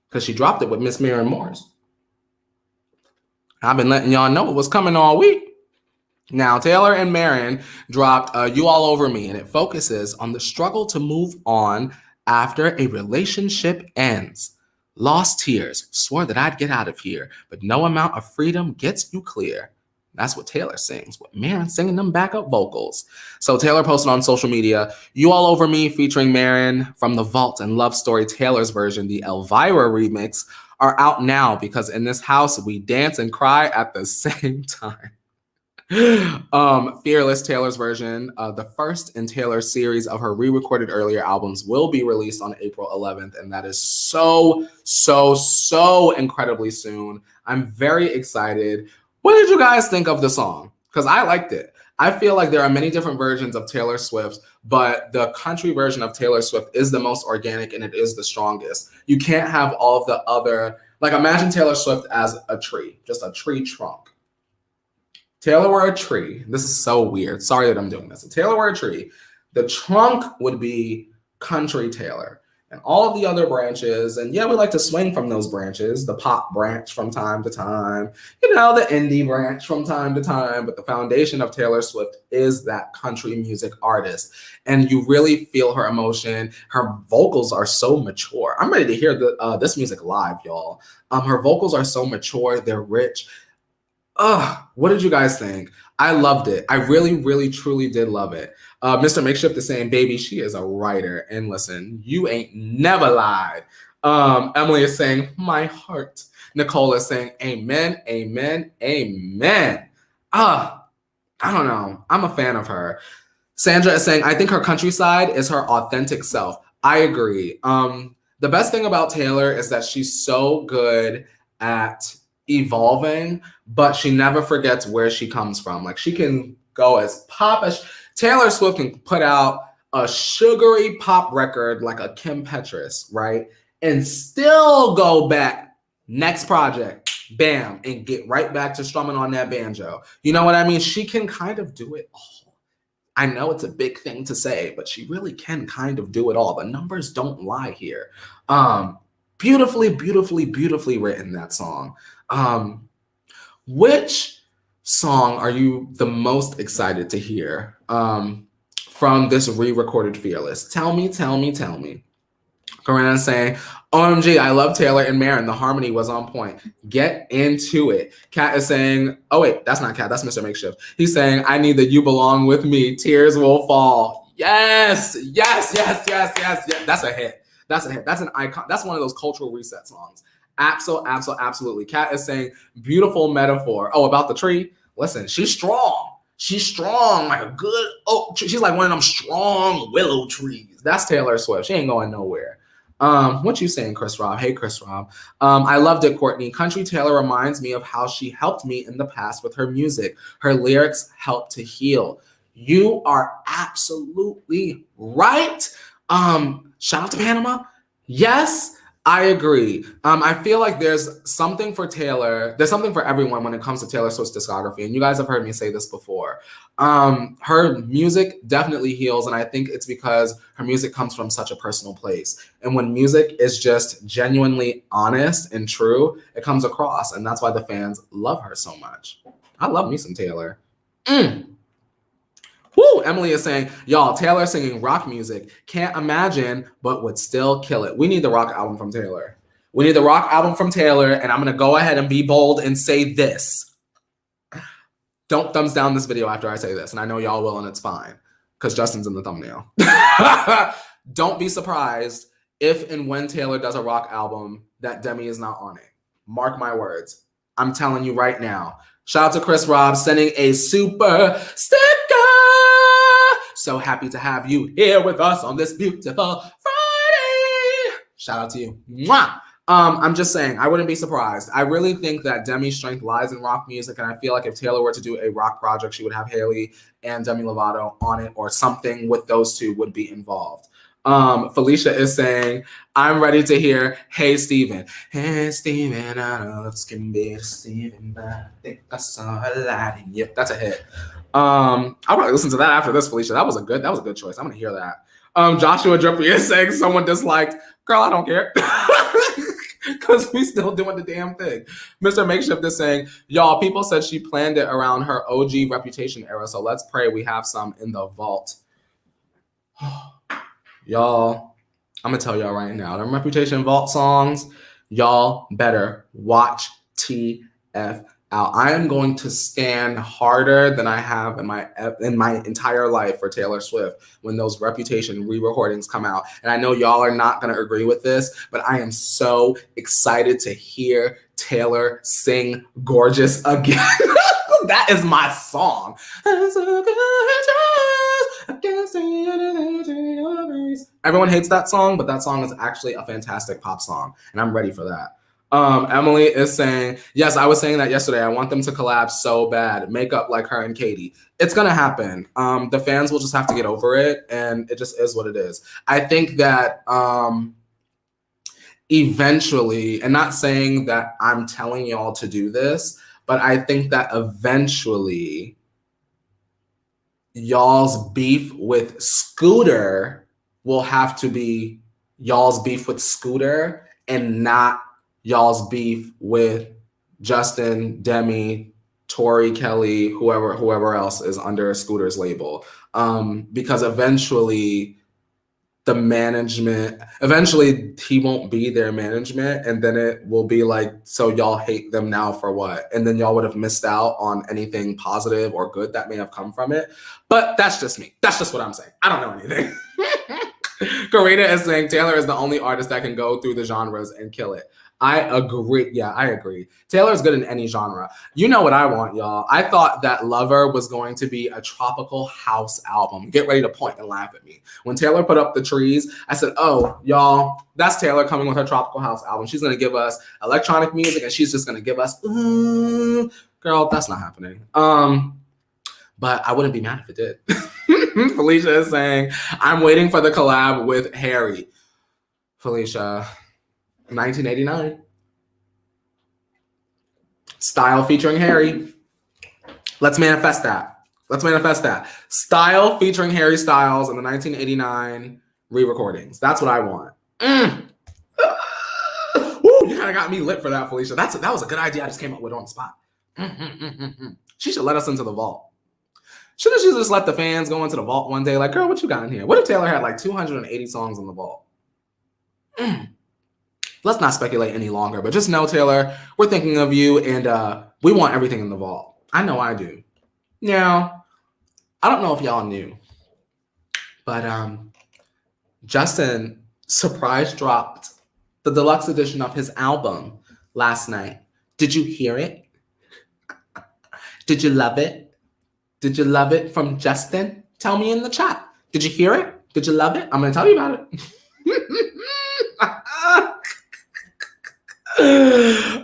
Because she dropped it with Miss Miriam Morris. I've been letting y'all know it was coming all week. Now, Taylor and Marion dropped You All Over Me, and it focuses on the struggle to move on after a relationship ends. Lost tears, swore that I'd get out of here, but no amount of freedom gets you clear. That's what Taylor sings, with Marion singing them backup vocals. So Taylor posted on social media, You All Over Me featuring Marion from The Vault and Love Story Taylor's version, the Elvira remix, are out now because in this house, we dance and cry at the same time. Fearless, Taylor's version, the first in Taylor's series of her re-recorded earlier albums, will be released on April 11th, and that is so incredibly soon. I'm very excited. What did you guys think of the song? Because I liked it. I feel like there are many different versions of Taylor Swift, but the country version of Taylor Swift is the most organic and it is the strongest. You can't have all of the other, like imagine Taylor Swift as a tree, just a tree trunk. Taylor were a tree. This is so weird. Sorry that I'm doing this. If Taylor were a tree, the trunk would be country Taylor. And all of the other branches, and yeah, we like to swing from those branches, the pop branch from time to time, you know, the indie branch from time to time, but the foundation of Taylor Swift is that country music artist. And you really feel her emotion. Her vocals are so mature. I'm ready to hear this music live, y'all. Her vocals are so mature. They're rich. What did you guys think? I loved it. I really, truly did love it. Mr. Makeshift is saying, baby, she is a writer. And listen, you ain't never lied. Emily is saying, my heart. Nicole is saying, amen, amen, amen. I don't know. I'm a fan of her. Sandra is saying, I think her countryside is her authentic self. I agree. The best thing about Taylor is that she's so good at evolving, but she never forgets where she comes from. Like she can go as pop as Taylor Swift can put out a sugary pop record like a Kim Petras, right? And still go back, next project, bam, and get right back to strumming on that banjo. You know what I mean? She can kind of do it all. I know it's a big thing to say, but she really can kind of do it all. The numbers don't lie here. Beautifully written, that song. Which song are you the most excited to hear from this re-recorded Fearless? Tell me. Corinna saying, OMG, I love Taylor and Maren. The harmony was on point. Get into it. Kat is saying, oh wait, that's not Kat, that's Mr. Makeshift. He's saying, I need the You Belong With Me. Tears Will Fall. Yes. That's a hit. That's an icon. That's one of those cultural reset songs. Absolutely. Kat is saying, beautiful metaphor. Oh, about the tree? Listen, she's strong. She's strong, like a good oak tree. She's like one of them strong willow trees. That's Taylor Swift. She ain't going nowhere. What you saying, Chris Rob? Hey, Chris Rob. I loved it, Courtney. Country Taylor reminds me of how she helped me in the past with her music. Her lyrics help to heal. You are absolutely right. Shout out to Panama. Yes, I agree. I feel like there's something for Taylor. There's something for everyone when it comes to Taylor Swift's discography. And you guys have heard me say this before. Her music definitely heals. And I think it's because her music comes from such a personal place. And when music is just genuinely honest and true, it comes across. And that's why the fans love her so much. I love me some Taylor. Woo! Emily is saying, y'all, Taylor singing rock music. Can't imagine, but would still kill it. We need the rock album from Taylor. And I'm going to go ahead and be bold and say this. Don't thumbs down this video after I say this. And I know y'all will, and it's fine. Because Justin's in the thumbnail. Don't be surprised if and when Taylor does a rock album that Demi is not on it. Mark my words. I'm telling you right now. Shout out to Chris Rob sending a super sticker. So happy to have you here with us on this beautiful Friday. Shout out to you. Mwah! I'm just saying, I wouldn't be surprised. I really think that Demi's strength lies in rock music, and I feel like if Taylor were to do a rock project, she would have Haley and Demi Lovato on it, or something with those two would be involved. Felicia is saying, I'm ready to hear Hey Steven. Hey Steven, I know this can be deceiving, but I think I saw a light in you. That's a hit. I'll probably listen to that after this, Felicia. That was a good choice. I'm gonna hear that. Joshua Drippy is saying someone disliked. Girl, I don't care. Because we still doing the damn thing. Mr. Makeshift is saying, y'all, people said she planned it around her OG Reputation era, so let's pray we have some in the vault. Y'all, I'm gonna tell y'all right now, them Reputation Vault songs, y'all better watch TF out. I am going to stand harder than I have in my entire life for Taylor Swift when those Reputation re-recordings come out. And I know y'all are not gonna agree with this, but I am so excited to hear Taylor sing Gorgeous again. That is my song. Everyone hates that song, but that song is actually a fantastic pop song, and I'm ready for that. Emily is saying, yes, I was saying that yesterday. I want them to collab so bad. Make up like her and Katie. It's going to happen. The fans will just have to get over it, and it just is what it is. I think that eventually, and not saying that I'm telling y'all to do this, but I think that eventually y'all's beef with Scooter will have to be y'all's beef with Scooter and not y'all's beef with Justin, Demi, Tori Kelly, whoever else is under Scooter's label. Because eventually he won't be their management, and then it will be like, so y'all hate them now for what? And then y'all would have missed out on anything positive or good that may have come from it. But that's just me. That's just what I'm saying. I don't know anything. Karina is saying Taylor is the only artist that can go through the genres and kill it. I agree. Yeah, I agree. Taylor's good in any genre. You know what I want, y'all. I thought that Lover was going to be a tropical house album. Get ready to point and laugh at me. When Taylor put up the trees, I said, oh, y'all, that's Taylor coming with her tropical house album. She's going to give us electronic music, and she's just going to give us, girl, that's not happening. But I wouldn't be mad if it did. Felicia is saying, I'm waiting for the collab with Harry. Felicia, 1989. Style featuring Harry. Let's manifest that. Style featuring Harry Styles in the 1989 re-recordings. That's what I want. Woo, you kind of got me lit for that, Felicia. That was a good idea I just came up with on the spot. She should let us into the vault. Shouldn't she just let the fans go into the vault one day? Like, girl, what you got in here? What if Taylor had like 280 songs in the vault? Let's not speculate any longer, but just know, Taylor, we're thinking of you, and we want everything in the vault. I know I do. Now, I don't know if y'all knew, but Justin surprise dropped the deluxe edition of his album last night. Did you hear it? Did you love it? Did you love it from Justin? Tell me in the chat. Did you hear it? Did you love it? I'm going to tell you about it.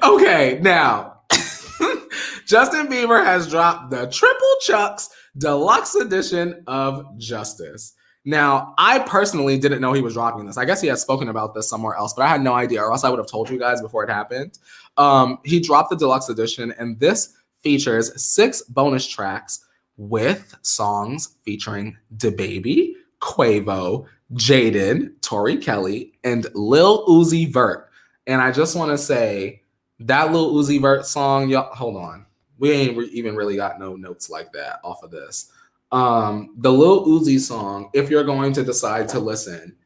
Okay, now, Justin Bieber has dropped the Triple Chuck's Deluxe Edition of Justice. Now, I personally didn't know he was dropping this. I guess he had spoken about this somewhere else, but I had no idea, or else I would have told you guys before it happened. He dropped the Deluxe Edition, and this features 6 bonus tracks with songs featuring DaBaby, Quavo, Jordyn, Tori Kelly, and Lil Uzi Vert. And I just want to say, that Lil Uzi Vert song, y'all, hold on. We ain't even really got no notes like that off of this. The Lil Uzi song, if you're going to decide to listen,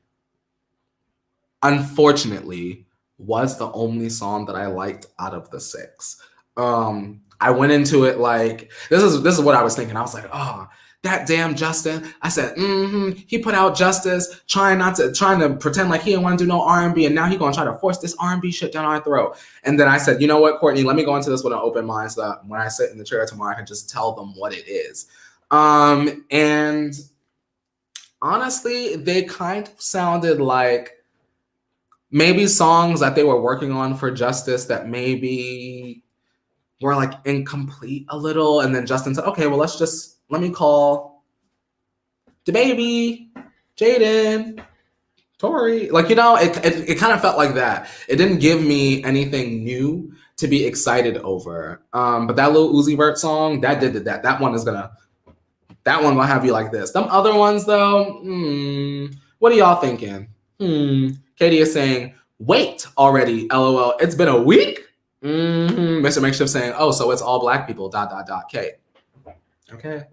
unfortunately, was the only song that I liked out of the 6. I went into it like, this is what I was thinking. I was like, oh, that damn Justin. I said, he put out Justice, trying to pretend like he didn't want to do no R&B, and now he gonna try to force this R&B shit down our throat. And then I said, you know what, Courtney, let me go into this with an open mind so that when I sit in the chair tomorrow, I can just tell them what it is. And honestly, they kind of sounded like maybe songs that they were working on for Justice that maybe were like incomplete a little. And then Justin said, okay, well, let me call DaBaby, Jordyn, Tori. Like, you know, it kind of felt like that. It didn't give me anything new to be excited over. But that Lil Uzi Vert song, that did that. That one will have you like this. Them other ones, though, what are y'all thinking? Katie is saying, wait already, LOL. It's been a week? Mr. Makeshift saying, oh, so it's all black people, ... Kate. Okay.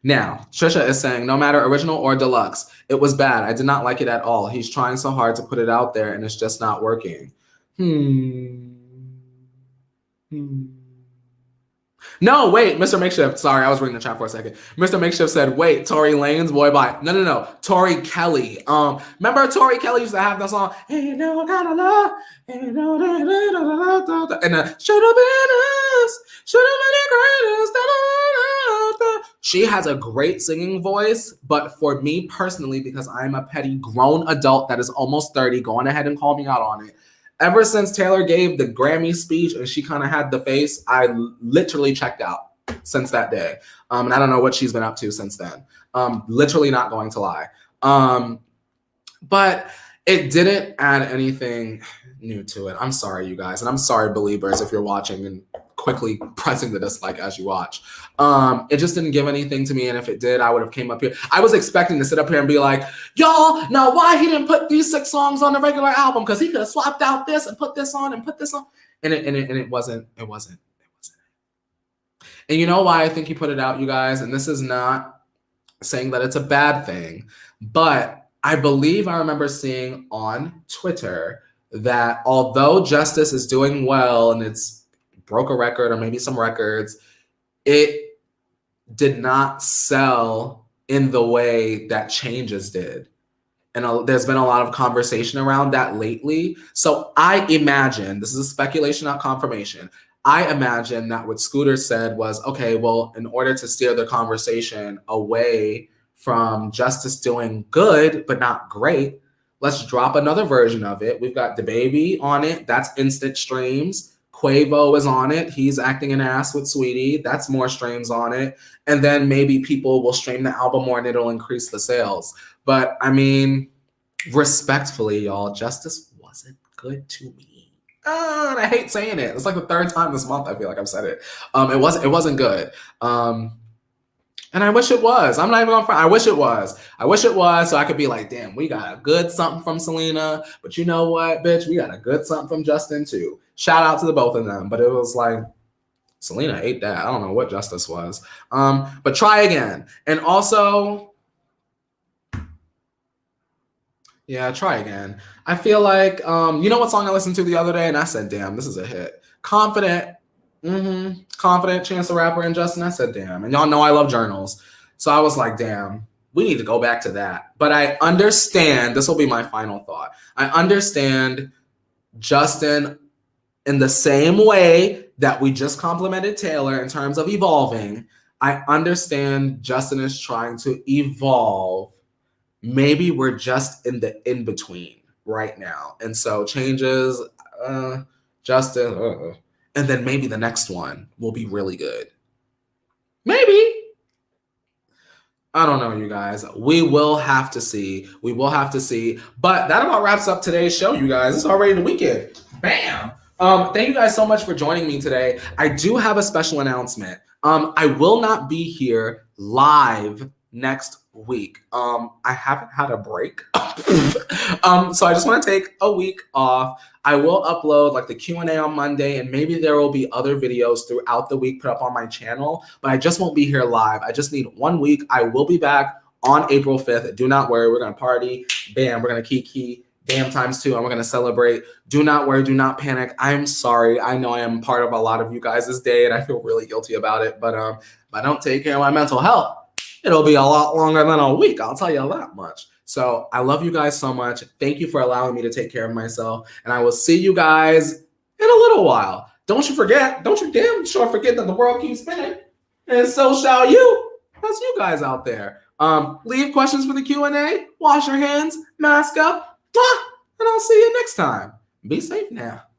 Now, Trisha is saying, no matter original or deluxe, it was bad. I did not like it at all. He's trying so hard to put it out there, and it's just not working. No, wait, Mr. Makeshift. Sorry, I was reading the chat for a second. Mr. Makeshift said, wait, Tory Lanez, Boy Bye. No. Tori Kelly. Remember Tori Kelly used to have that song, ain't no kind of love, ain't no da. And should have been us, should have been the greatest. Da. She has a great singing voice, but for me personally, because I'm a petty grown adult that is almost 30, go on ahead and call me out on it. Ever since Taylor gave the Grammy speech and she kind of had the face, I literally checked out since that day. And I don't know what she's been up to since then. Literally not going to lie. But it didn't add anything new to it. I'm sorry, you guys. And I'm sorry, Beliebers, if you're watching and quickly pressing the dislike as you watch. It just didn't give anything to me, and if it did, I would have came up here. I was expecting to sit up here and be like, y'all, now why he didn't put these 6 songs on the regular album? Because he could have swapped out this and put this on and put this on. And it wasn't. And you know why I think he put it out, you guys? And this is not saying that it's a bad thing, but I believe I remember seeing on Twitter that although Justice is doing well and it's broke a record or maybe some records, it did not sell in the way that Changes did. And there's been a lot of conversation around that lately. So I imagine, this is a speculation, not confirmation, I imagine that what Scooter said was, okay, well, in order to steer the conversation away from Justice doing good, but not great, let's drop another version of it. We've got DaBaby on it. That's instant streams. Quavo is on it. He's acting an ass with Sweetie. That's more streams on it. And then maybe people will stream the album more and it'll increase the sales. But I mean, respectfully, y'all, Justice wasn't good to me. And I hate saying it. It's like the 3rd time this month I feel like I've said it. It wasn't good. And I wish it was. I'm not even going to front. I wish it was. I wish it was so I could be like, damn, we got a good something from Selena. But you know what, bitch? We got a good something from Justin, too. Shout out to the both of them. But it was like, Selena ate that. I don't know what Justice was. But try again. And also, yeah, try again. I feel like, you know what song I listened to the other day? And I said, damn, this is a hit. Confident. Confident, Chance the Rapper, and Justin. I said, damn. And y'all know I love journals. So I was like, damn, we need to go back to that. But I understand, this will be my final thought. I understand Justin in the same way that we just complimented Taylor in terms of evolving. I understand Justin is trying to evolve. Maybe we're just in the in-between right now. And so changes, Justin, and then maybe the next one will be really good. Maybe. I don't know, you guys. We will have to see. We will have to see. But that about wraps up today's show, you guys. It's already the weekend. Bam! Thank you guys so much for joining me today. I do have a special announcement. I will not be here live next week. I haven't had a break. So I just want to take a week off. I will upload like the Q&A on Monday, and maybe there will be other videos throughout the week put up on my channel, but I just won't be here live. I just need 1 week. I will be back on April 5th. Do not worry. We're going to party. Bam. We're going to kiki. Damn times 2, and we're going to celebrate. Do not worry. Do not panic. I'm sorry. I know I am part of a lot of you guys' day, and I feel really guilty about it, but if I don't take care of my mental health, it'll be a lot longer than a week. I'll tell you that much. So I love you guys so much. Thank you for allowing me to take care of myself. And I will see you guys in a little while. Don't you damn sure forget that the world keeps spinning. And so shall you. That's you guys out there. Leave questions for the Q&A. Wash your hands. Mask up. And I'll see you next time. Be safe now.